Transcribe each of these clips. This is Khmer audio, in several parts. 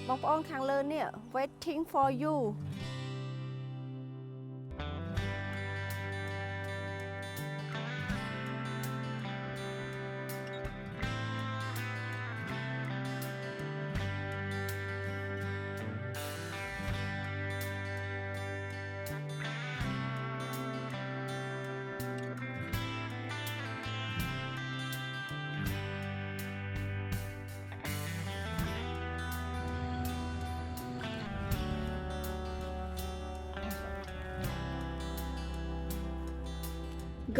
បងប្អូនខាងលើនេះ waiting for you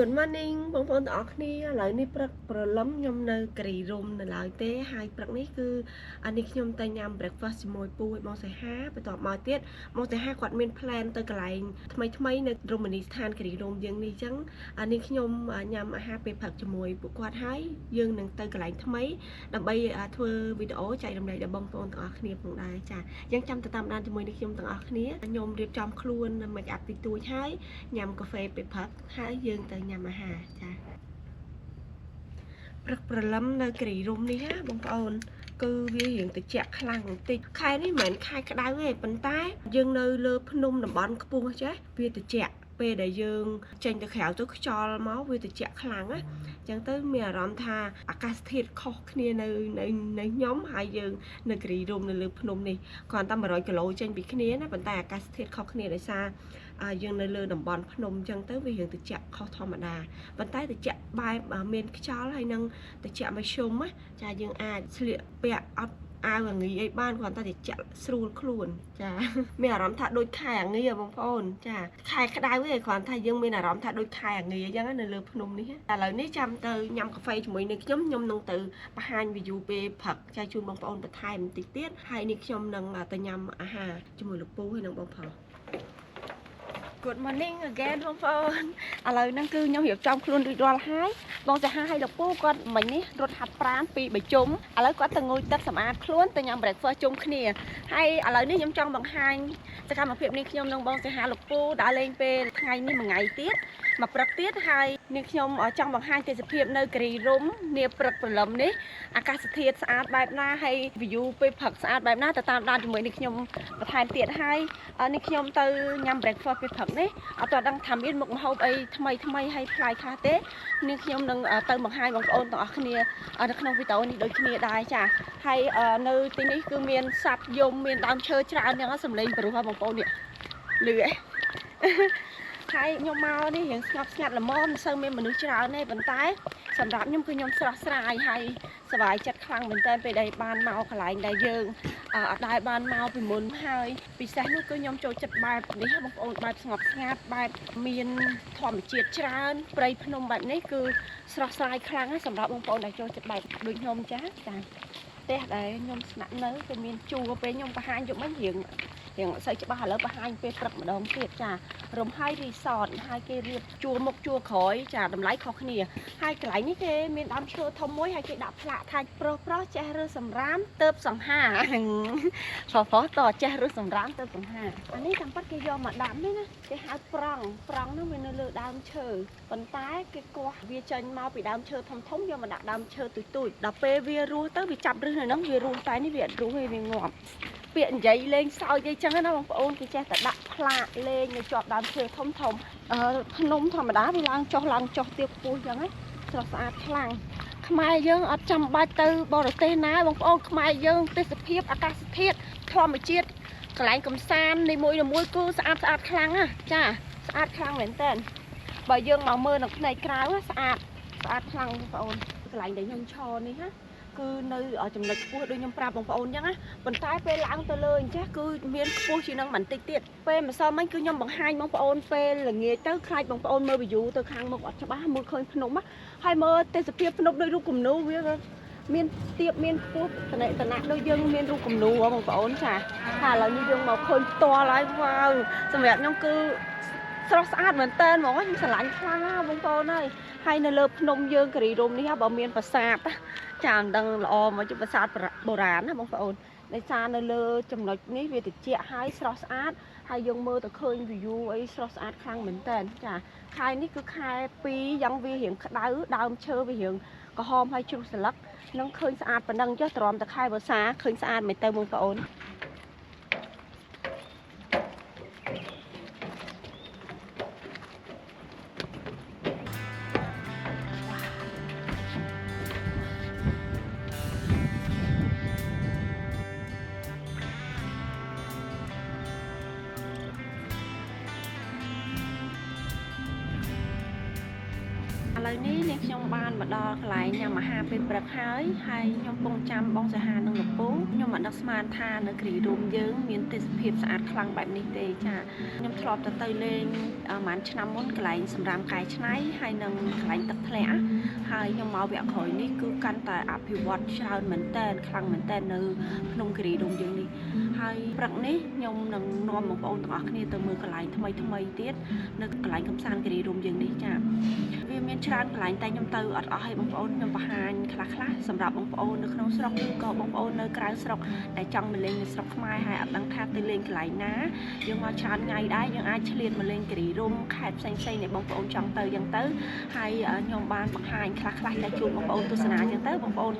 Good morning បងប្អូនទាំងអស់គ្នាឥឡូវនេះព្រឹកព្រលឹមខ្ញុំនៅការីរុំនៅឡើយទេហើយព្រឹកនេះគឺអានេះខ្ញុំទៅញ៉ាំ breakfast ជាមួយពូឲ្យបងសៃហាបន្ទាប់មកទៀតបងសៃហាគាត់មាន plan ទៅកន្លែងថ្មីនៅរមណីយដ្ឋានការីរុំយើងនេះអញ្ចឹងអានេះខ្ញុំញ៉ាំអាហារពេលព្រឹកជាមួយពួកគាត់ហើយយើងនឹងទៅកន្លែងថ្មីដើម្បីធ្វើវីដេអូចែករំលែកដល់បងប្អូនទាំងអស់គ្នាផងដែរចាយើងចាំទៅតាមដានជាមួយនឹងខ្ញុំទាំងអស់គ្នាខ្ញុំរៀបចំខ្លួន make up តិចតួចហើយញ៉ាំកាហ្វេពេលព្រឹកហើយយើងទៅញ៉ាំអាហារចាព្រឹកព្រលឹមនៅការីរុំនេះណាបងប្អូនគឺវារៀងត្រជាក់ខ្លាំងបន្តិចខែនេះមិនមែនខែក្តៅទេប៉ុន្តែយើងនៅលើភ្នំតំបន់ខ្ពស់ចេះវាត្រជាក់ពេលដែលយើងចេញទៅក្រៅទៅខ្យល់មកវាត្រជាក់ខ្លាំងណាអញ្ចឹងទៅមានអារម្មណ៍ថាអាកាសធាតុខុសគ្នានៅខ្ញុំហើយយើងនៅការីរុំនៅលើភ្នំនេះគ្រាន់តែ100គីឡូចេញពីគ្នាណាប៉ុន្តែអាកាសធាតុខុសគ្នាដោយសារយើងនៅលើតំបន់ភ្នំអញ្ចឹងទៅវារៀងត្រជាក់ខុសធម្មតាប៉ុន្តែត្រជាក់បែបមានខ្យល់ហើយនឹងត្រជាក់មធ្យមណាចាយើងអាចស្លៀកពាក់អត់អាវអាងីអីបានគ្រាន់តែត្រជាក់ស្រួលខ្លួនចាមានអារម្មណ៍ថាដូចខែអាងីបងប្អូនចាខែក្តៅទេគ្រាន់តែយើងមានអារម្មណ៍ថាដូចខែអាងីអញ្ចឹងនៅលើភ្នំនេះឥឡូវនេះចាំទៅញ៉ាំកាហ្វេជាមួយនឹងខ្ញុំនឹងទៅបង្ហាញ view ពេលព្រឹកចាជូនបងប្អូនបន្ថែមបន្តិចទៀតហើយនេះខ្ញុំនឹងទៅញ៉ាំអាហារជាមួយលោកពូហើយនឹងបងប្រុសGood morning again បងប្អូនឥឡូវហ្នឹងគឺខ្ញុំរៀបចំខ្លួនរួចរាល់ហើយបងសាហាហើយលោកពូគាត់មិញនេះរត់ហាត់ប្រាណពីបៃជុំឥឡូវគាត់ទៅងូតទឹកសម្អាតខ្លួនទៅញ៉ាំ breakfast ជុំគ្នាហើយឥឡូវនេះខ្ញុំចង់បង្ហាញសកម្មភាពនេះខ្ញុំនឹងបងសាហាលោកពូដើរលេងពេលថ្ងៃនេះមួយថ្ងៃទៀតមកព្រឹកទៀតហើយនេះខ្ញុំចង់បង្ហាញទេសភាពនៅការីរុំនាព្រឹកព្រលឹមនេះអាកាសធាតុស្អាតបែបណាហើយ view ពេលព្រឹកស្អាតបែបណាទៅតាមដានជាមួយនេះខ្ញុំបន្ថែមទៀតហើយនេះខ្ញុំទៅញ៉ាំ breakfast ពេលព្រឹកនេះអត់ដឹងថាមានមុខម្ហូបអីថ្មីហើយប្លែកខ្លះទេនេះខ្ញុំនឹងទៅបង្ហាញបងប្អូនទាំងអស់គ្នានៅក្នុងវីដេអូនេះដូចគ្នាដែរចាហើយនៅទីនេះគឺមានសត្វយំមានដើមឈើច្រើនយ៉ាងសំឡេងព្រោះបងប្អូននេះលឺឯងហើយខ្ញុំមកនេះរៀងស្ងប់ស្ងាត់ល្មមមិនសូវមានមនុស្សច្រើនទេប៉ុន្តែសម្រាប់ខ្ញុំគឺខ្ញុំស្រស់ស្រាយហើយសប្បាយចិត្តខ្លាំងមែនទែនពេលដែលបានមកកន្លែងដែលយើងអត់ដែលបានមកពីមុនហើយពិសេសនោះគឺខ្ញុំចូលចិត្តបែបនេះបងប្អូនបែបស្ងប់ស្ងាត់បែបមានធម្មជាតិច្រើនព្រៃភ្នំបែបនេះគឺស្រស់ស្រាយខ្លាំងណាស់សម្រាប់បងប្អូនដែលចូលចិត្តបែបដូចខ្ញុំចាផ្ទះដែលខ្ញុំស្នាក់នៅគឺមានជួរពេលខ្ញុំបង្ហាញយកមិញរៀងអត់សូវច្បាស់ឥឡូវបង្ហាញពេលព្រឹកម្ដងទៀតចារំហើយរីសតហើយគេរៀបជួរមុខជួរក្រោយចាតម្លៃខុសគ្នាហើយកន្លែងនេះគេមានដើមឈើធំមួយហើយគេដាក់ផ្លាកថាប្រុសចេះរើសសម្រាមទៅសង្ហាប្រុសតចេះរើសសម្រាមទៅសង្ហាអានេះតាមពិតគេយកមកដាំនេះណាគេហៅប្រង់នោះវានៅលើដើមឈើប៉ុន្តែគេគាស់វាចេញមកពីដើមឈើធំយកមកដាក់ដើមឈើទូចដល់ពេលវារស់ទៅវាចាប់ឫសនៅហ្នឹងវារស់តែនេះវាអត់រស់ទេវាងាប់ពាក្យនិយាយលេងសើចអីចឹងណាបងប្អូនគេចេះតែដាក់ផ្លាកលេងនៅជាប់ដើមឈើធំភ្នំធម្មតាវាឡើងចុះទៀបខ្ពស់ចឹងហ្នឹងស្រស់ស្អាតខ្លាំងខ្មែរយើងអត់ចាំបាច់ទៅបរទេសណាបងប្អូនខ្មែរយើងទេសភាពអាកាសធាតុធម្មជាតិកន្លែងកំសាន្តនីមួយគឺស្អាតខ្លាំងណាចាស្អាតខ្លាំងមែនតើបើយើងមកមើលនៅផ្នែកក្រៅស្អាតខ្លាំងបងប្អូនកន្លែងដែលខ្ញុំឈរនេះណាគឺនៅចំណុចខ្ពស់ដូចខ្ញុំប្រាប់បងប្អូនអញ្ចឹងណាប៉ុន្តែពេលឡើងទៅលើអញ្ចឹងគឺមានខ្ពស់ជាងនឹងបន្តិចទៀតពេលម្សិលមិញគឺខ្ញុំបង្ហាញបងប្អូនពេលល្ងាចទៅខ្លាចបងប្អូនមើល view ទៅខាងមុខអត់ច្បាស់មើលឃើញភ្នំហើយមើលទេសភាពភ្នំដូចរូបគំនូរវាមានទៀបមានខ្ពស់តំណដូចយើងមានរូបគំនូរបងប្អូនចាថាឥឡូវនេះយើងមកឃើញផ្ទាល់ហើយវ៉ាវសម្រាប់ខ្ញុំគឺស្រស់ស្អាតមែនតើហ្មងខ្ញុំស្រឡាញ់ខ្លាំងណាស់បងប្អូនហើយនៅលើភ្នំយើងការីរុំនេះបើមានប្រាសាទចាមិនដឹងល្អមកជាប្រាសាទបុរាណណាបងប្អូនដោយសារនៅលើចំណុចនេះវាត្រជាក់ហើយស្រស់ស្អាតហើយយើងមើលទៅឃើញ view អីស្រស់ស្អាតខ្លាំងមែនតើចាខែនេះគឺខែ2យ៉ាងវារៀងក្តៅដើមឈើវារៀងក្រហមហើយជ្រុះស្លឹកនឹងឃើញស្អាតប៉ុណ្ណឹងចុះទ្រាំតែខែវស្សាឃើញស្អាតមែនតើបងប្អូន ឡូវនេះនាងខ្ញុំបានមកដល់កន្លែងញ៉ាំអាហារពេលព្រឹកហើយខ្ញុំពងចាំបងសាហានិងលោកពូខ្ញុំមិនដឹកស្មានថានៅគ្រីរូមយើងមានទេសភាពស្អាតខ្លាំងបែបនេះទេចាខ្ញុំធ្លាប់ទៅលេងប្រហែលឆ្នាំមុនកន្លែងសម្រាប់កែច្នៃហើយនឹងកន្លែងទឹកធ្លាក់ហើយខ្ញុំមកវគ្គក្រោយនេះគឺកាន់តែអភិវឌ្ឍច្រើនមែនតើខ្លាំងមែនតើនៅក្នុងគ្រីរូមយើងនេះហើយព្រឹកនេះខ្ញុំនឹងនាំបងប្អូនទាំងអស់គ្នាទៅមើលកន្លែងថ្មីទៀតនៅកន្លែងកំសាន្តគ្រីរូមយើងនេះចាវាមានច្រើនកន្លែងតែខ្ញុំទៅអត់អស់ឲ្យបងប្អូនខ្ញុំបង្ហាញខ្លះសម្រាប់បងប្អូននៅក្នុងស្រុកឬក៏បងប្អូននៅក្រៅស្រុកដែលចង់មកលេងនៅស្រុកខ្មែរហើយអត់ដឹងថាទៅលេងកន្លែងណាយើងមកច្រើនថ្ងៃដែរយើងអាចឆ្លៀតមកលេងគ្រីរូមខេត្តផ្សេងៗដែលបងប្អូនចង់ទៅអញ្ចឹងទៅហើយខ្ញុំបានបង្ហាញខ្លះតែជូនបងប្អូនទស្សនាអញ្ចឹងទៅបងប្អូន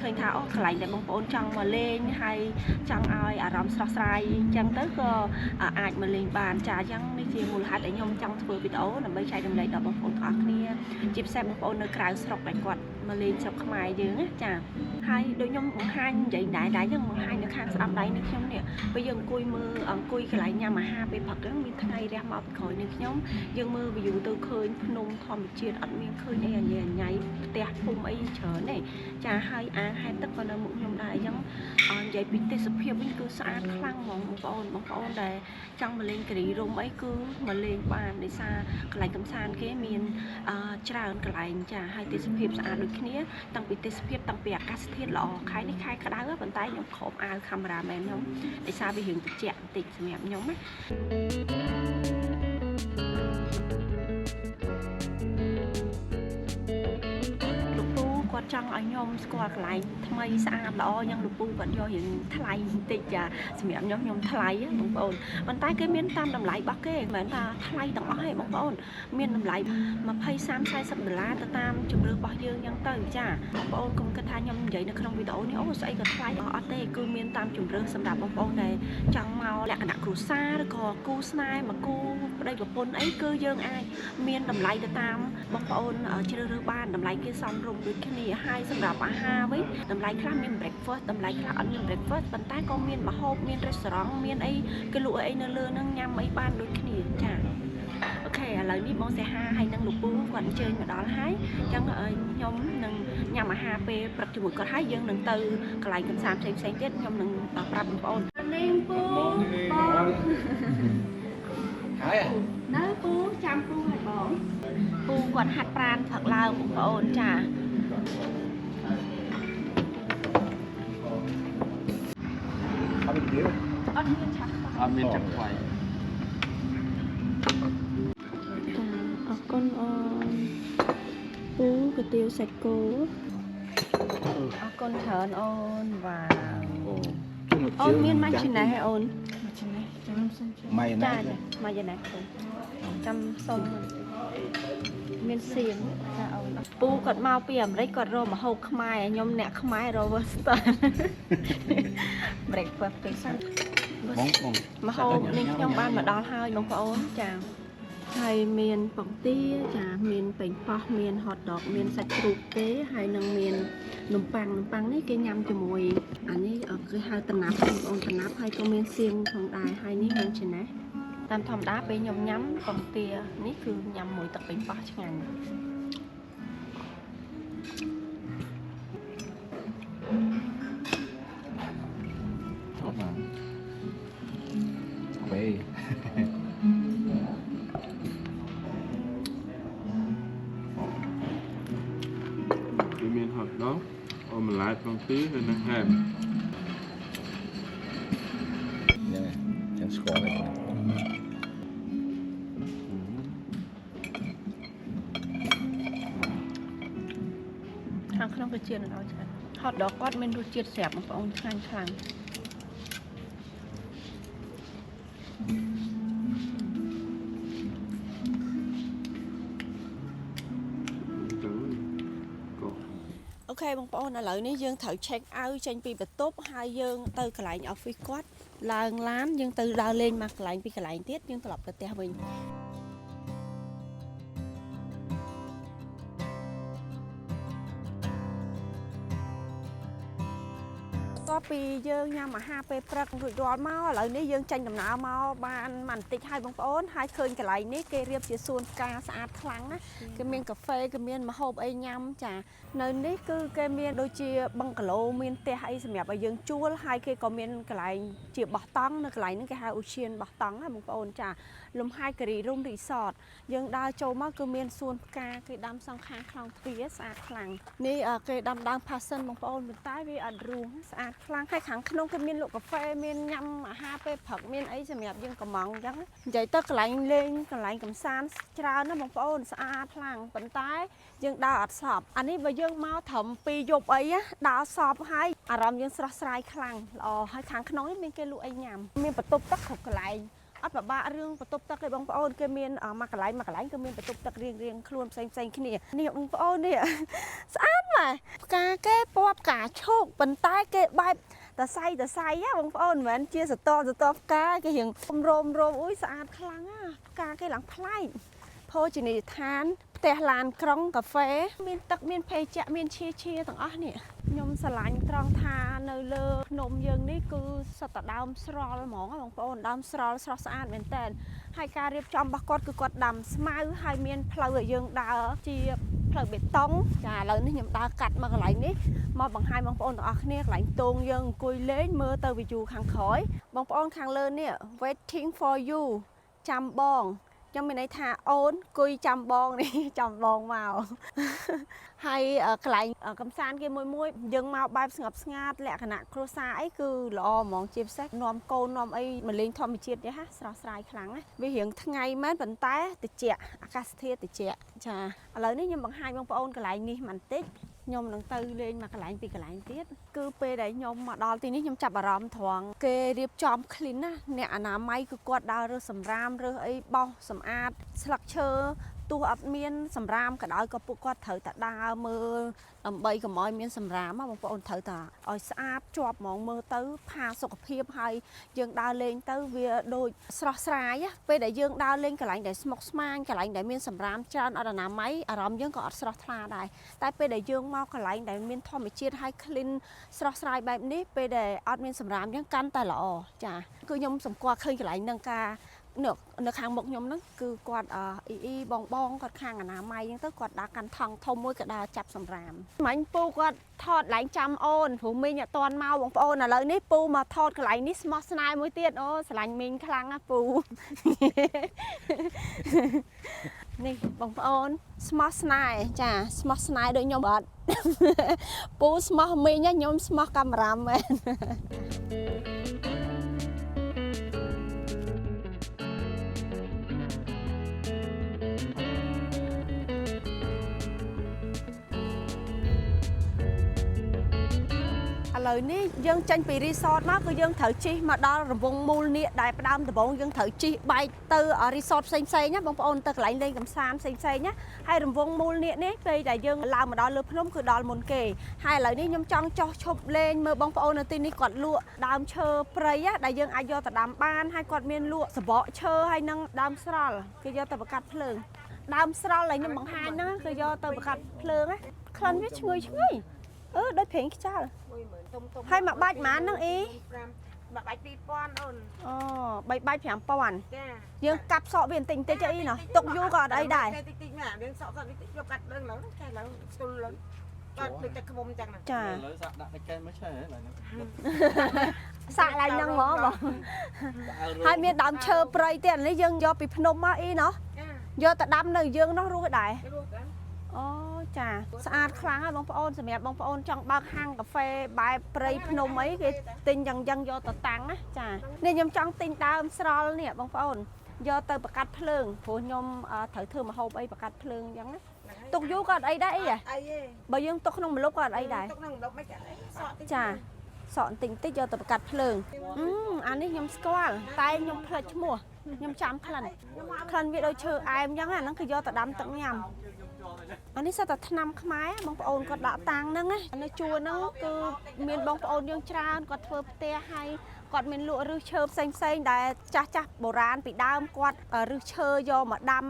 ឃើញថាអូកន្លែងដែលបងប្អូនចង់មកលេងហើយចង់ឲ្យអារម្មណ៍ស្រស់ស្រាយអញ្ចឹងទៅក៏អាចមកលេងបានចាអញ្ចឹងនេះជាមូលហេតុដែលខ្ញុំចង់ធ្វើវីដេអូដើម្បីចែករំលែកដល់បងប្អូនទាំងអស់គ្នាជាពិសេសបងប្អូននៅក្រៅស្រុកដែលគាត់មកលេងស្រុកខ្មែរយើងណាចាហើយដូចខ្ញុំបង្ហាញនិយាយដែរយើងបង្ហាញនៅខាងស្ដាំដៃនេះខ្ញុំនេះពេលយើងអង្គុយកន្លែងញ៉ាំអាហារពេលព្រឹកហ្នឹងមានថ្ងៃរះមកពីក្រោយនេះខ្ញុំយើងមើល view ទៅឃើញភ្នំធម្មជាតិអត់មានឃើញអីអញ្ញៃផ្ទះភូមិអីច្រើនទេចាហើយអាងហែកទឹកក៏នៅមុខខ្ញុំដែរអញ្ចឹងនិយាយពីទេសភាពវិញគឺស្អាតខ្លាំងហ្មងបងប្អូនដែលចង់មកលេងគ្រីរូមអីគឺមកលេងបានដោយសារកន្លែងកំសាន្តគេមានច្រើនកន្លែងចាហើយទេសភាពស្អាតដូចគ្នាតាំងពីទេសភាពតាំងពីអាកាសធាតុល្អខែនេះខែក្តៅប៉ុន្តែខ្ញុំខំអាវកាមេរ៉ាមែនខ្ញុំដោយសារវារឿងត្រជាក់បន្តិចសម្រាប់ខ្ញុំណាគាត់ចង់ឲ្យខ្ញុំស្គាល់កន្លែងថ្មីស្អាតល្អយ៉ាងលោកពូគាត់យករឿងថ្លៃបន្តិចចាសម្រាប់ខ្ញុំថ្លៃបងប្អូនប៉ុន្តែគេមានតាមតម្លៃរបស់គេមិនមែនថាថ្លៃទាំងអស់ទេបងប្អូនមានតម្លៃ20 30 40ដុល្លារទៅតាមជំរឿរបស់យើងយ៉ាងទៅចាបងប្អូនកុំគិតថាខ្ញុំនិយាយនៅក្នុងវីដេអូនេះអូស្អីក៏ថ្លៃអត់ទេគឺមានតាមជំរឿសម្រាប់បងប្អូនដែលចង់មកលក្ខណៈគ្រួសារឬក៏គូស្នេហ៍មកគូប្តីប្រពន្ធអីគឺយើងអាចមានតម្លៃទៅតាមបងប្អូនជ្រើសរើសបានតម្លៃគេសមរម្យដូចគ្នាហើយសម្រាប់អាហារវិញតម្លៃខ្លះមាន breakfast តម្លៃខ្លះអត់មាន breakfast ប៉ុន្តែក៏មានម្ហូបមាន restaurant មានអីគេលក់អីនៅលើហ្នឹងញ៉ាំអីបានដូចគ្នាចាអូខេឥឡូវនេះបងសេហាហើយនឹងលោកពូគាត់អញ្ជើញមកដល់ហើយអញ្ចឹងខ្ញុំនឹងញ៉ាំអាហារពេលព្រឹកជាមួយគាត់ហើយយើងនឹងទៅកន្លែងកំសាន្តផ្សេងទៀតខ្ញុំនឹងប្រាប់បងប្អូននាងពូបងហើយនៅពូចាំពូឲ្យបងពូគាត់ហាត់ប្រាណព្រឹកឡើងបងប្អូនចាអត់មានឆាក់អត់មានឆាក់ខ្វាយអរគុណអូនពូកាទៀវសាច់គោអរគុណច្រើនអូនវ៉ាអូនមានម៉ាជីណេសឲ្យអូនម៉ាជីណេសចាំសុំម៉ាជីណេសម៉ាជីណេសចាំសុំមានសៀងចាអូនពូគាត់មកពីអាមេរិកគាត់រកម្ហូបខ្មែរខ្ញុំអ្នកខ្មែររវស្ទើbreakfast ពេលសិនម្ហូបនេះខ្ញុំបានមកដល់ហើយបងប្អូនចាហើយមានពងទាចាមានប៉េងប៉ោះមាន hot dog មានសាច់ជ្រូកទេហើយនឹងមាននំប៉័ងនេះគេញ៉ាំជាមួយអានេះគឺហៅតំណាប់បងប្អូនតំណាប់ហើយក៏មានសៀងផងដែរហើយនេះមានចេះណាតាមធម្មតាពេលខ្ញុំញ៉ាំពងទានេះគឺញ៉ាំមួយទឹកប៉េងប៉ោះឆ្ងាញ់មាន hot dog អូម៉ាឡេតផងពីរហើយនឹងហែមយ៉ាងចឹងស្គាល់ហើយខាងក្នុងក៏ជាតិល្អច្រើន hot dog គាត់មានរសជាតិស្រាប់បងប្អូនឆ្ងាញ់ខ្លាំងអូខេបងប្អូនឥឡូវនេះយើងត្រូវ check out ចេញពីបន្ទប់ហើយយើងទៅកន្លែង office គាត់ឡើងឡានយើងទៅដើរលេងមកកន្លែងពីកន្លែងទៀតយើងត្រឡប់ទៅផ្ទះវិញ ពីយើងញ៉ាំអាហារពេលព្រឹករួចរាល់មកឥឡូវនេះយើងចេញដំណើរមកបានបន្តិចហើយបងប្អូនហើយឃើញកន្លែងនេះគេរៀបជាសួនផ្កាស្អាតខ្លាំងណាគេមានកាហ្វេគេមានម្ហូបអីញ៉ាំចានៅនេះគឺគេមានដូចជាបឹងកាឡូមានផ្ទះអីសម្រាប់ឲ្យយើងជួលហើយគេក៏មានកន្លែងជាបោះតង់នៅកន្លែងហ្នឹងគេហៅឧឈានបោះតង់ណាបងប្អូនចាលំហែការីរូមរីសតយើងដើរចូលមកគឺមានសួនផ្កាគេដាំសងខាងខ្លោងទ្វារស្អាតខ្លាំងនេះគេដាំដើម passion បងប្អូនប៉ុន្តែវាអត់រួងស្អាតខ្លាំងហើយខាងក្នុងគេមានលក់កាហ្វេមានញ៉ាំអាហារពេលព្រឹកមានអីសម្រាប់យើងកំងអញ្ចឹងនិយាយទៅកន្លែងលេងកន្លែងកំសាន្តច្រើនណាបងប្អូនស្អាតខ្លាំងប៉ុន្តែយើងដើរអត់សប់អានេះបើយើងមកត្រឹមពីយប់អីដើរសប់ហើយអារម្មណ៍យើងស្រស់ស្រាយខ្លាំងល្អហើយខាងក្នុងនេះមានគេលក់អីញ៉ាំមានបន្ទប់ទឹកគ្រប់កន្លែងអត់ពិបាករឿងបន្ទប់ទឹកទេបងប្អូនគេមានមួយកន្លែងគឺមានបន្ទប់ទឹករៀងខ្លួនផ្សេងគ្នានេះបងប្អូននេះស្អាតម៉ែផ្កាគេពណ៌ផ្កាឈូកប៉ុន្តែគេបែបតសៃបងប្អូនមិនមែនជាសតផ្កាគេរៀងរោមអុយស្អាតខ្លាំងផ្កាគេឡើងប្លែកភោជនីយដ្ឋានផ្ទះឡានក្រុងកាហ្វេមានទឹកមានភេសជ្ជៈមានឈាទាំងអស់នេះខ្ញុំស្រឡាញ់ត្រង់ថានៅលើភ្នំយើងនេះគឺសុទ្ធតែដើមស្រល់ហ្មងបងប្អូនដើមស្រល់ស្រស់ស្អាតមែនតើហើយការរៀបចំរបស់គាត់គឺគាត់ដាំស្មៅហើយមានផ្លូវឲ្យយើងដើរជាផ្លូវបេតុងចាឥឡូវនេះខ្ញុំដើរកាត់មកកន្លែងនេះមកបង្ហាញបងប្អូនទាំងអស់គ្នាកន្លែងតូងយើងអង្គុយលេងមើលទៅ view ខាងក្រោយបងប្អូនខាងលើនេះ waiting for you ចាំបងខ្ញុំមានន័យថាអូនគួយចាំបងនេះចាំបងមកហើយកន្លែងកំសាន្តគេមួយយើងមកបែបស្ងប់ស្ងាត់លក្ខណៈគ្រួសារអីគឺល្អហ្មងជាពិសេសនាំកូននាំអីមកលេងធម្មជាតិទេណាស្រស់ស្រាយខ្លាំងណាវារៀងថ្ងៃមែនប៉ុន្តែត្រជាក់អាកាសធាតុត្រជាក់ចាឥឡូវនេះខ្ញុំបង្ហាញបងប្អូនកន្លែងនេះបន្តិចខ្ញុំនឹងទៅលេងមកកន្លែងពីកន្លែងទៀតគឺពេលដែលខ្ញុំមកដល់ទីនេះខ្ញុំចាប់អារម្មណ៍ត្រង់គេរៀបចំ clean ណាអ្នកអនាម័យគឺគាត់ដើររើសសម្រាមរើសអីបោសសម្អាតស្លឹកឈើទោះអត់មានសម្រាមក៏ដោយក៏ពួកគាត់ត្រូវតែដើរមើលដើម្បីកុំឲ្យមានសម្រាមបងប្អូនត្រូវតែឲ្យស្អាតជាប់ហ្មងមើលទៅផាសុខភាពហើយយើងដើរលេងទៅវាដូចស្រស់ស្រាយពេលដែលយើងដើរលេងកន្លែងដែលស្មុគស្មាញកន្លែងដែលមានសម្រាមច្រើនអត់អនាម័យអារម្មណ៍យើងក៏អត់ស្រស់ថ្លាដែរតែពេលដែលយើងមកកន្លែងដែលមានធម្មជាតិហើយ clean ស្រស់ស្រាយបែបនេះពេលដែលអត់មានសម្រាមយើងកាន់តែល្អចាគឺខ្ញុំសម្គាល់ឃើញកន្លែងនឹងការនៅខាងមុខខ្ញុំហ្នឹងគឺគាត់បងគាត់ខាងអនាម័យហ្នឹងទៅគាត់ដើរកាន់ថង់ធំមួយក៏ដើរចាប់សម្រាមមិញពូគាត់ថតឡើងចាំអូនព្រោះមីងអត់ទាន់មកបងប្អូនឥឡូវនេះពូមកថតកន្លែងនេះស្មោះស្នេហ៍មួយទៀតអូស្រឡាញ់មីងខ្លាំងណាពូនេះបងប្អូនស្មោះស្នេហ៍ចាស្មោះស្នេហ៍ដូចខ្ញុំអត់ពូស្មោះមីងខ្ញុំស្មោះកាមេរ៉ាមែនឥឡូវនេះយើងចេញពីរីសតមកគឺយើងត្រូវជិះមកដល់រង្វង់មូលនាគដែលផ្ដើមដំបូងយើងត្រូវជិះបែកទៅរីសតផ្សេងណាបងប្អូនទៅកន្លែងលេងកម្សាន្តផ្សេងណាហើយរង្វង់មូលនាគនេះពេលដែលយើងឡើងមកដល់លើភ្នំគឺដល់មុនគេហើយឥឡូវនេះខ្ញុំចង់ចុះឈប់លេងមើលបងប្អូននៅទីនេះគាត់លក់ដើមឈើព្រៃដែលយើងអាចយកទៅដាំបានហើយគាត់មានលក់សបកឈើហើយនឹងដើមស្រល់គេយកទៅបង្កាត់ភ្លើងដើមស្រល់ដែលខ្ញុំបង្ហាញហ្នឹងគឺយកទៅបង្កាត់ភ្លើងក្លិនវាឈ្ងុយដូចប្រេងខ្យល់ហើយមកបាច់ប៉ុន្មានហ្នឹងមកបាច់ 2000 អូនអូ3បាច់ 5000ចាយើងកាប់សក់វាបន្តិចអីណោះទុកយូរក៏អត់អីដែរតិចណាយើងសក់គាត់តិចយកកាត់ឡើងចាឡើងស្ទុលឡើងគាត់ដូចតែខ្មុំចឹងណាចាលើសាក់ដាក់តែកែមិនឆេះឡើយសាក់ឡើងហ្នឹងហ្មងបងហើយមានដើមឈើព្រៃទៀតនេះយើងយកពីភ្នំមកអីណោះយកទៅដាំនៅយើងនោះរស់ដែរអូចាស្អាតខ្លាំងហើយបងប្អូនសម្រាប់បងប្អូនចង់បើកហាងកាហ្វេបែបព្រៃភ្នំអីគេទិញយ៉ាងយកទៅតាំងណាចានេះខ្ញុំចង់ទិញដើមស្រល់នេះបងប្អូនយកទៅបង្កាត់ភ្លើងព្រោះខ្ញុំត្រូវធ្វើម្ហូបអីបង្កាត់ភ្លើងអញ្ចឹងណាទុកយូរក៏អត់អីដែរអីបើយើងទុកក្នុងម្លប់ក៏អត់អីដែរទុកក្នុងម្លប់មិនអីសក់តិចចាសក់បន្តិចយកទៅបង្កាត់ភ្លើងអានេះខ្ញុំស្គាល់តែខ្ញុំផ្លេចឈ្មោះខ្ញុំចាំក្លិនវាដូចឈើអែមអញ្ចឹងអាហ្នឹងគឺយកទៅដាំទឹកញ៉ាំអានេះសិតតែថ្នាំខ្មែរបងប្អូនគាត់ដាក់តាំងហ្នឹងនៅជួរហ្នឹងគឺមានបងប្អូនយើងច្រើនគាត់ធ្វើផ្ទះហើយគាត់មានលក់ឫសឈើផ្សេងដែលចាស់បុរាណពីដើមគាត់ឫសឈើយកមកដាំ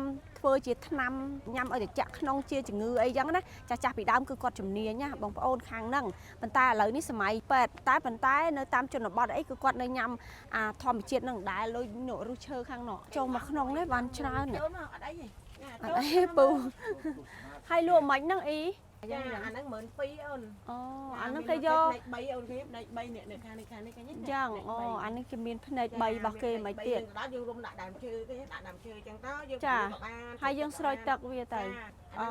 ធ្វើជាថ្នាំញ៉ាំឲ្យត្រជាក់ក្នុងជាជំងឺអីចឹងណាចាស់ពីដើមគឺគាត់ជំនាញណាបងប្អូនខាងហ្នឹងប៉ុន្តែឥឡូវនេះសម័យពេទ្យតែប៉ុន្តែនៅតាមជនបទអីគឺគាត់នៅញ៉ាំអាធម្មជាតិហ្នឹងដែរលុយរសឈើខាងនោះចូលមកក្នុងនេះបានច្រើនអត់អីពូហើយលក់មិនហ្នឹងអីចាអាហ្នឹង1200អូន អូអាហ្នឹងគេយកផ្នែក3អូនគេផ្នែក3នេះខាងនេះឃើញទេ យ៉ាងអូអានេះគេមានផ្នែក3របស់គេមិនទៀត ដល់យើងរុំដាក់ដើមឈើទេដាក់ដើមឈើអញ្ចឹងទៅយើង ចា ក៏បាន ហើយយើងស្រោចទឹកវាទៅ អូ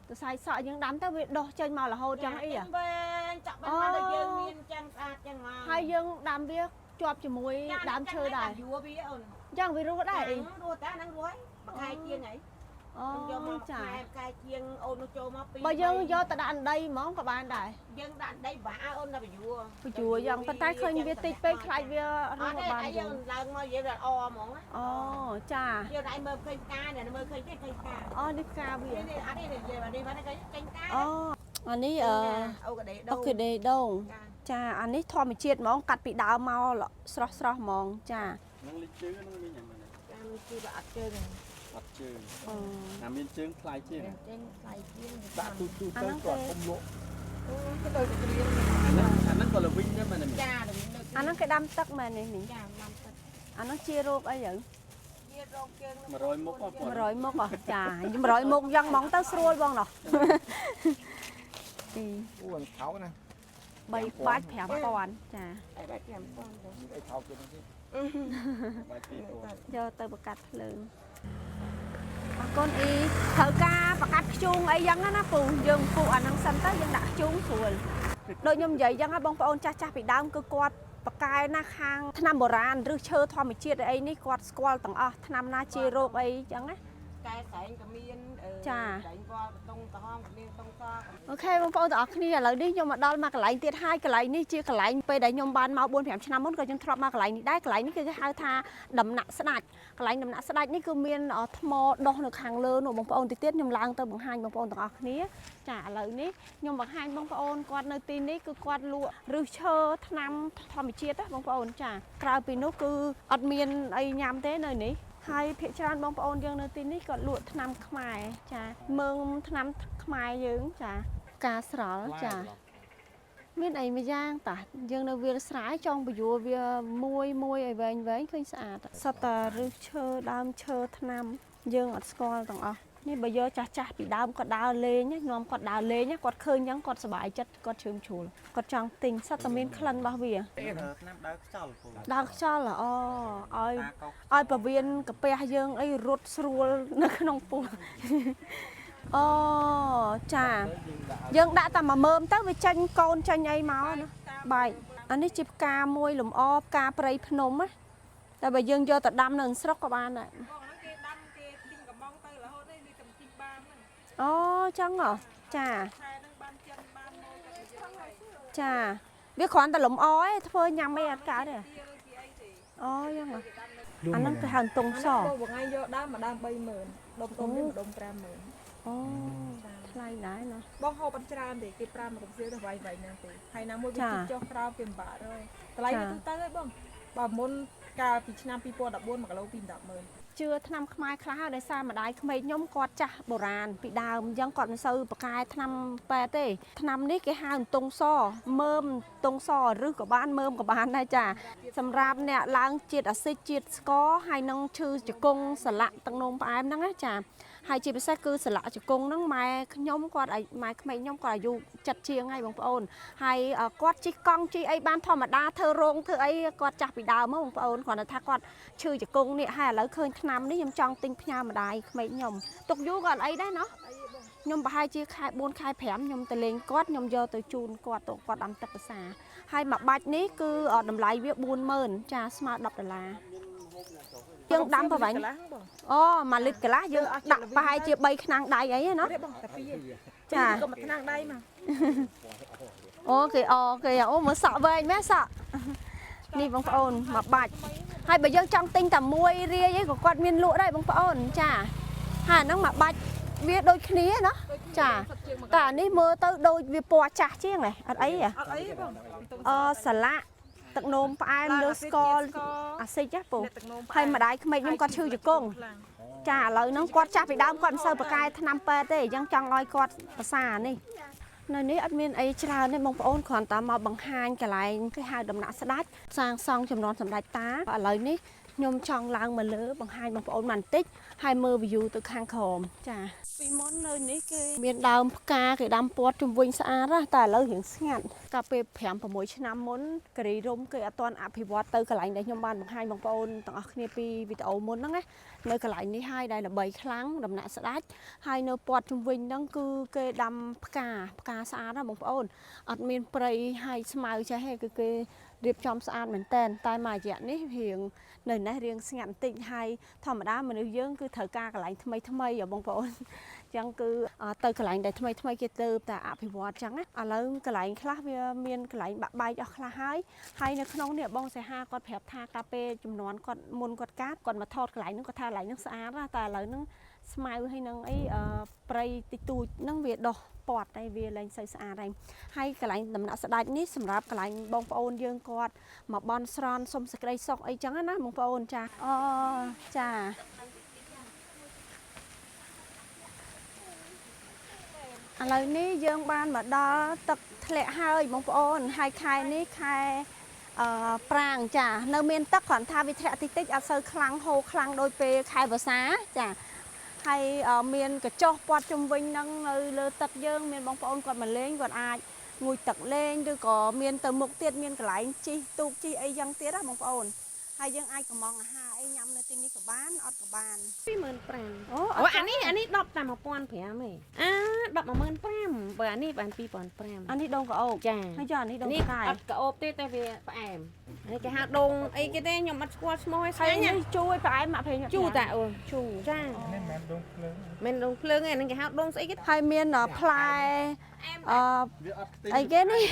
ទៅសាយសក់យើងដាំទៅវាដុះចេញមករហូតចឹងអី វែងចាក់បានមកដល់យើងមានចឹងស្អាតចឹងមក ហើយយើងដាំវាជាប់ជាមួយដើមឈើដែរ យួរវាអូន ចឹងវារស់ដែរអី រស់តែហ្នឹងរស់ហើយមួយខែជាងហី អូ យកមក ចា ខែជាងអូនចូលមកពី បើយើងយកទៅដាក់អណ្ដីហ្មងក៏បានដែរ យើងដាក់ដីបាអូនដល់យួរ បញ្ជួយ៉ាងប៉ុន្តែឃើញវាតិចពេកខ្លាចវារ អ ស់ ត់ទេ បាន តែ យូ យើង រ ឡើងមកយើងអហ្មង អូចា យើងដៃមើលឃើញផ្កានេះមើលឃើញទេឃើញផ្កា អូនេះផ្កាវា នេះអត់នេះនិយាយមកនេះមកឃើញចេញផ្កា អូអានេះអូកាដេ អូ ដូ ខេដេដូងចាអានេះធម្មជាតិហ្មងកាត់ពីដើមមកស្រស់ស្រស់ហ្មងចា នឹងលិចជើងនឹងមានយ៉ាងម៉េច តាមគឺអត់ជើង អត់ជើង អូ តែមានជើងថ្លៃជាង ចេញថ្លៃជាង ដាក់ទូទៅ អា ទៅ ហ្នឹង គាត់ គេ គុំលក់ ទៅទៅគ្រៀង អាហ្នឹងក៏ល្វីងដែរមែនទេ ចា អាហ្នឹងគេដាំទឹកមែននេះមីង ចាមកទៅ អាហ្នឹងជារោគអីយើង វារកជើង 100មុខអត់គាត់ 100មុខអស់ចា100មុខយ៉ាងហ្មងទៅស្រួលបងណោះ ទី អូអាថោណា 3បាច់5000ចា តែបាច់5000ទៅ អីថោគេហ្នឹងទេ បាយពីរ យកទៅបកាត់ភ្លើងអរគុណអ៊ីត្រូវការបកាត់ខ្ជូងអីយ៉ាងណាពូយើងពូអាហ្នឹងសិនទៅយើងដាក់ខ្ជូងស្រួលដូចខ្ញុំនិយាយយ៉ាងណាបងប្អូនចាស់ចាស់ពីដើមគឺគាត់បកែណាខាងថ្នាំបុរាណឬឈើធម្មជាតិអីនេះគាត់ស្គាល់ទាំងអស់ថ្នាំណាជារោគអីចឹងណា តែស្រែងក៏មាន ចា ស្រែងក៏បតុងក្រហមក៏មានតុងស អូខេបងប្អូនទាំងអស់គ្នាឥឡូវនេះខ្ញុំមកដល់មកកន្លែងទៀតហើយកន្លែងនេះជាកន្លែងពេលដែលខ្ញុំបានមក4 5ឆ្នាំមុនក៏ខ្ញុំធ្លាប់មកកន្លែងនេះដែរកន្លែងនេះគេហៅថាដំណាក់ស្ដាច់កន្លែងដំណាក់ស្ដាច់នេះគឺមានថ្មដុះនៅខាងលើនោះបងប្អូនតិចទៀតខ្ញុំឡើងទៅបង្ហាញបងប្អូនទាំងអស់គ្នាចាឥឡូវនេះខ្ញុំបង្ហាញបងប្អូនគាត់នៅទីនេះគឺគាត់លក់ឫសឈើថ្នាំធម្មជាតិណាបងប្អូនចាក្រៅពីនោះគឺអត់មានអីញ៉ាំទេនៅនេះហើយភាគច្រើនបងប្អូនយើងនៅទីនេះក៏លក់ថ្នាំខ្មែរចាមើងថ្នាំខ្មែរយើងចាការស្រល់ចាមានអីមួយយ៉ាងតាយើងនៅវាលស្រែចង់បញ្យួរវាមួយឲ្យវែងឃើញស្អាតសត្វតាឫសឈើដើមឈើថ្នាំយើងអត់ស្គាល់ទាំងអស់នេះបើយកចាស់ពីដើមគាត់ដើរលេងនាំគាត់ដើរលេងគាត់ឃើញអញ្ចឹងគាត់សប្បាយចិត្តគាត់ជ្រើមជ្រួលគាត់ចង់ទិញសត្វតែមានក្លិនរបស់វា ឆ្នាំដើរខ្យល់ពូ ដើរខ្យល់អូឲ្យប្រវៀនកាពះយើងអីរត់ស្រួលនៅក្នុងពោះអូចាយើងដាក់តែមួយមើមទៅវាចាញ់កូនចាញ់អីមកណាបាយអានេះជាផ្កាមួយលំអផ្កាព្រៃភ្នំណាតែបើយើងយកទៅដាំនៅស្រុកក៏បានដែរអូចឹងហ៎ចាចាវាគ្រាន់តែលំអឯងធ្វើញ៉ាំអីអត់កើតទេអូចឹងហ៎អាហ្នឹងគេហៅតុងស បងថ្ងៃយកដើមមួយដើម30000ដុំទុំនេះមួយដុំ50000 អូថ្លៃដែរណា បងហូបអត់ច្រើនទេគេ5មកសៀលទៅវាយហ្នឹងទេហើយណាមួយវាចុះក្រោមវាបាក់ហើយកន្លែងទៅទៅហើយបងបើមុនកាលពីឆ្នាំ2014 1គីឡូពី100000 ជឿថ្នាំខ្មែរខ្លះដោយសារម្ដាយក្មេកខ្ញុំគាត់ចាស់បុរាណពីដើមអញ្ចឹងគាត់មិនសូវប្រកែថ្នាំប៉ែតទេថ្នាំនេះគេហៅតុងសមើមតុងសឬក៏បានមើមក៏បានដែរចាសម្រាប់អ្នកឡើងជាតិអាស៊ីតជាតិស្ករហើយនឹងឈឺជង្គង់សន្លាក់ទឹកនោមផ្អែមហ្នឹងណាចាហើយជាពិសេសគឺសន្លាក់ជង្គង់ហ្នឹងម៉ែខ្ញុំគាត់ម៉ែក្មេកខ្ញុំគាត់អាយុ7ជាងហើយបងប្អូនហើយគាត់ជិះកង់ជិះអីបានធម្មតាធ្វើរោងធ្វើអីគាត់ចាស់ពីដើមមកបងប្អូនគាត់ថាគាត់ឈឺជង្គង់នេះហើយឥឡូវឃើញថ្នាំនេះខ្ញុំចង់ទិញផ្ញើម្ដាយក្មេកខ្ញុំទុកយូរក៏អត់អីដែរណោះខ្ញុំប្រហែលជាខែ4ខែ5ខ្ញុំទៅលេងគាត់ខ្ញុំយកទៅជូនគាត់ទៅគាត់ដាំទឹកភាសាហើយមួយបាច់នេះគឺតម្លៃវា40000ចាស្មើ$10យើងដាំប្រហែលអូ1លីត្រកន្លះយើងដាក់ប្រហែលជា3ឆ្នាំងដៃអីណា ទេបងតែ2ចា ចា ក៏មួយឆ្នាំងដៃមក អូគេអូមើលសក់វែងមែនសក់នេះបងប្អូនមួយបាច់ហើយបើយើងចង់ទិញតែមួយរាយអីក៏គាត់មានលក់ដែរបងប្អូនចាហើយអាហ្នឹងមួយបាច់វាដូចគ្នាណាចាតែអានេះមើលទៅដូចវាពណ៌ចាស់ជាងហ៎អត់អីហ៎ អត់អីបង សាឡាក់ទឹកនោមផ្អែមលើស្ករអាស៊ីចណាពូហើយម្ដាយក្មេកខ្ញុំគាត់ឈឺជង្គង់ ចាឥឡូវហ្នឹងគាត់ចាស់ពីដើមគាត់មិនសូវប្រកែកឆ្នាំពេទ្យទេអញ្ចឹងចង់ឲ្យគាត់ភាសានេះនៅនេះអត់មានអីច្រើនទេបងប្អូនគ្រាន់តែមកបង្ហាញកន្លែងគេហៅដំណាក់ស្ដាច់សាងសង់ចំនួនសម្ដេចតាឥឡូវនេះខ្ញុំចង់ឡើងមកលើបង្ហាញបងប្អូនបន្តិចហើយមើល view ទៅខាងក្រោមចាពីមុននៅនេះគេមានដើមផ្កាគេដាំព័ទ្ធជុំវិញស្អាតណាស់តែឥឡូវរៀងស្ងាត់កាលពេល5 6ឆ្នាំមុនគិរីរំគេអត់ទាន់អភិវឌ្ឍទៅកន្លែងដែលខ្ញុំបានបង្ហាញបងប្អូនទាំងអស់គ្នាពីវីដេអូមុនហ្នឹងណានៅកន្លែងនេះហើយដែលល្បីខ្លាំងដំណាក់ស្ដាច់ហើយនៅព័ទ្ធជុំវិញហ្នឹងគឺគេដាំផ្កាស្អាតណាបងប្អូនអត់មានព្រៃហើយស្មៅចេះទេគឺគេរៀបចំស្អាតមែនតែនតែមួយរយៈនេះរៀងនៅនេះរៀងស្ងាត់បន្តិចហើយធម្មតាមនុស្សយើងគឺត្រូវការកន្លែងថ្មីបងប្អូនអញ្ចឹងគឺទៅកន្លែងដែលថ្មីគេទៅតែអភិវឌ្ឍអញ្ចឹងណាឥឡូវកន្លែងខ្លះវាមានកន្លែងបាក់បែកអស់ខ្លះហើយនៅក្នុងនេះបងសេហាគាត់ប្រាប់ថាកាលពេលចំនួនគាត់មុនគាត់កាត់គាត់មកថតកន្លែងហ្នឹងគាត់ថាកន្លែងហ្នឹងស្អាតណាតែឥឡូវហ្នឹងស្មៅហើយនឹងអីព្រៃតិចតួចហ្នឹងវាដុះព័ទ្ធហើយវាលែងសូវស្អាតហើយកន្លែងដំណាក់ស្ដាច់នេះសម្រាប់កន្លែងបងប្អូនយើងគាត់មកបន់ស្រន់សុំសេចក្តីសុខអីចឹងណាបងប្អូនចាអូចាឥឡូវនេះយើងបានមកដល់ទឹកធ្លាក់ហើយបងប្អូនហើយខែនេះខែប្រាំងចានៅមានទឹកគ្រាន់ថាវាធ្លាក់តិចអត់សូវខ្លាំងហូរខ្លាំងដូចពេលខែវស្សាចាហើយមានកញ្ចុះព័ទ្ធជុំវិញហ្នឹងនៅលើទឹកយើងមានបងប្អូនគាត់មកលេងគាត់អាចងូតទឹកលេងឬក៏មានទៅមុខទៀតមានកន្លែងជិះទូកជិះអីយ៉ាងទៀតណាបងប្អូនហើយយើងអាចកំងអាហារអីញ៉ាំនៅទីនេះក៏បានអត់ក៏បាន25,000 អូ អូអានេះ10តែ1,500ទេអា1015,000បើអានេះបាន2,500 អានេះដូងក្អោក ចា ហើយចានេះដូង នេះ ផ្កាយ អត់ក្អូបទេតែវាផ្អែមនេះគេហៅដងអីគេទេខ្ញុំអត់ស្គាល់ឈ្មោះឲ្យ ហើ ស្គា យ ល់ នេះ ណា ជួយផ្អែមមកព្រេង ជូរតាអូនជូរចា នេះមិនមែនដងភ្លើង មិនដងភ្លើងទេនឹងគេហៅដងស្អីគេ ហើយមានផ្លែអ វាអត់ខ្ទេច អីគេនេះ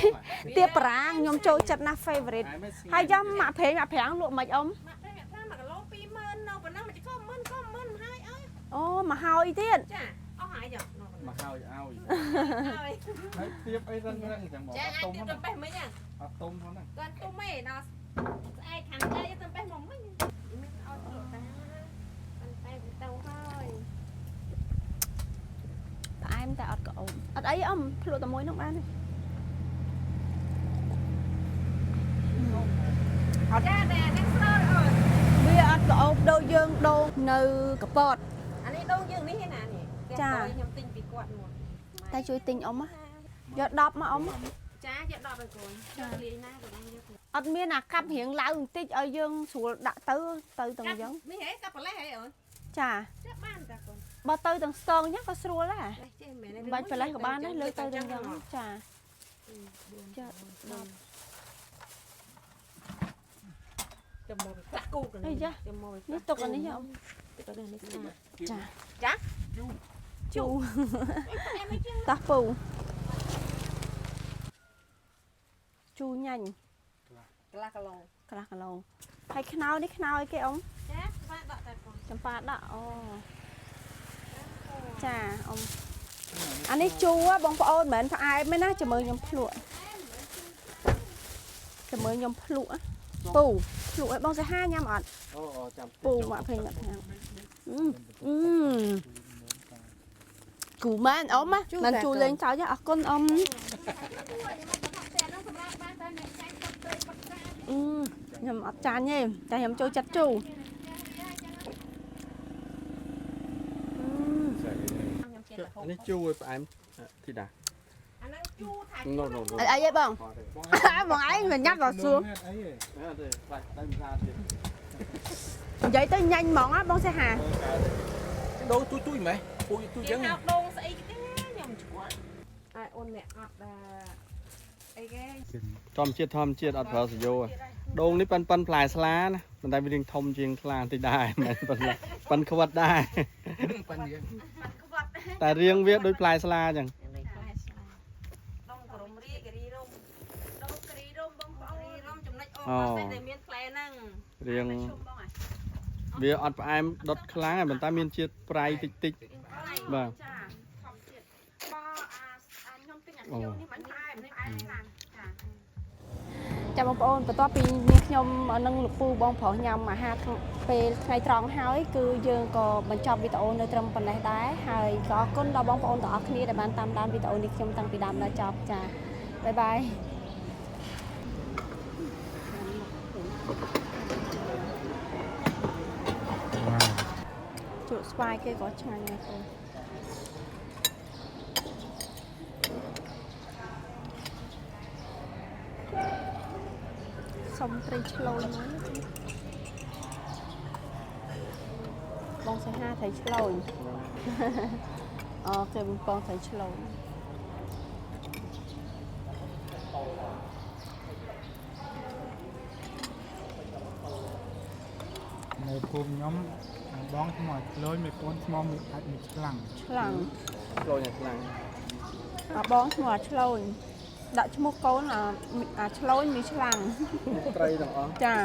ទៀបប្រាំងខ្ញុំចូលចិត្តណាស់ favorite ហើយចាំមកព្រេងមកប្រាំងលក់មិនអ៊ំ 1គីឡូ20000នៅប៉ុណ្ណឹងមិនក៏មិនហើយអើយ អូមកហើយទៀត ចាអស់ហើយចា មកហើយឲ្យ ហើយ ហើយទៀបអីរឹងអញ្ចឹងមក ចា អត់ អាច ទុំ ទៀតទៅបេះមិញហ្នឹង អត់ទុំផងហ្នឹង គាត់ទុំឯណោះស្អែកខាងđâyទៅបេះមកមិញមានឲ្យលក់តាប៉ុន្តែទៅហើយ ផ្អែមតែអត់ក្អោបអត់អីអ៊ំភ្លក់តែមួយនោះបានទេ អត់ចាតែនេះស្រើអើយ វាអត់ក្អោបដូចយើងដូងនៅកពត អានេះដូងយើងនេះឯណានេះខ្ញុំទិញពីគាត់មក តែជួយទិញអ៊ំណាយក10មកអ៊ំ ចាយក10ឲ្យកូនយកលាយណាក៏បានយក អត់មានអាកាប់រៀងឡើងបន្តិចឲ្យយើងស្រួលដាក់ទៅទាំងអញ្ចឹង នេះហ៎កាប់ប្រលេះហ៎អូន ចា ចាបានតាកូន បើទៅទាំងស្ទងអញ្ចឹងក៏ស្រួលដែរ ចេះមែន បាច់ប្រឡេះក៏បានដែរលើទៅទាំងអញ្ចឹងចាចា10 ចាំមកតាក់គូកនេះចាំមក នេះទុកអានេះអ៊ំ ទៅនេះស្អាត ចា ចា ជូតោះពូជូញ៉ាញ់ កន្លះគីឡូ កន្លះគីឡូហើយខ្នោនេះខ្នោអីគេអ៊ំ ចាបានដកតែកូន ចម្ប៉ាដាក់អូចាអ៊ំអានេះជូបងប្អូនមិនមែនផ្អែមទេណាចាំមើលខ្ញុំភ្លក់ចាំមើលខ្ញុំភ្លក់ពូភ្លក់ឲ្យបងសាហាញ៉ាំអត់ អូចាំ ពូមកព្រេងមកខាងគូម៉ានអ៊ំមិនជូលេងចោលអរគុណអ៊ំខ្ញុំអត់ចាញ់ទេតែខ្ញុំចូលចិត្តជូ នេះជូរឲ្យផ្អែមធីតា អាហ្នឹងជូរថា ណូណូ អីអីបងបងឯងមិនញ៉ាំដល់សួរ អីហ៎ អត់ទេបាច់ដៃមិនថាទៀត និយាយទៅញ៉ាញ់ហ្មងណាបងសេហា ដូងទួយម៉េះពួយទួយ គេ ចឹង ហៅដងស្អីគេខ្ញុំស្គាល់ហើយអូនអ្នកអត់អីគេ ធម្មជាតិអត់ប្រើសយោដូងនេះប៉ិនផ្លែស្លាណាប៉ុន្តែវារៀងធំជាងស្លាតិចដែរមិនប៉ិនខ្វិតដែរ ប៉ិនយើង តែរៀងវាដូចផ្លែស្លាអញ្ចឹង ដងក្រមរីករីរំដងគ្រីរំបងប្អូនរីរំចំណុចអូតែមានផ្លែហ្នឹង រៀង ជុំបងអ่ะ វាអត់ផ្អែមដុតខ្លាំងប៉ុន្តែមានជាតិប្រៃតិចបាទ ចាធម្មជាតិបើខ្ញុំទិញអាខៀវនេះមិនផ្អែមនេះផ្អែមណាស់ចា ចាំបងប្អូនបន្ទាប់ពីនាងខ្ញុំនឹងលោកពូបងប្រុសញ៉ាំអាហារពេលថ្ងៃត្រង់ហើយគឺយើងក៏បញ្ចប់វីដេអូនៅត្រឹមប៉ុណ្ណេះដែរហើយក៏អរគុណដល់បងប្អូនទាំងអស់គ្នាដែលបានតាមដានវីដេអូនេះខ្ញុំតាំងពីដើមដល់ចប់ចាបាយបាយជ្រក់ស្វាយគេក៏ឆ្ងាញ់ដែរគូសុំត្រីឆ្លូញមួយបងសៃហាត្រីឆ្លូញអូគេបងពងត្រីឆ្លូញ នៅភូមិខ្ញុំបងថ្មឆ្លូញមេពូនថ្មមួយអាចមួយឆ្លាំង ឆ្លាំង ឆ្លូញយ៉ាងខ្លាំង បងឈ្មោះអាឆ្លូញដាក់ឈ្មោះកូនអាឆ្លូញមានឆ្លាំង ត្រីទាំងអស់ ចា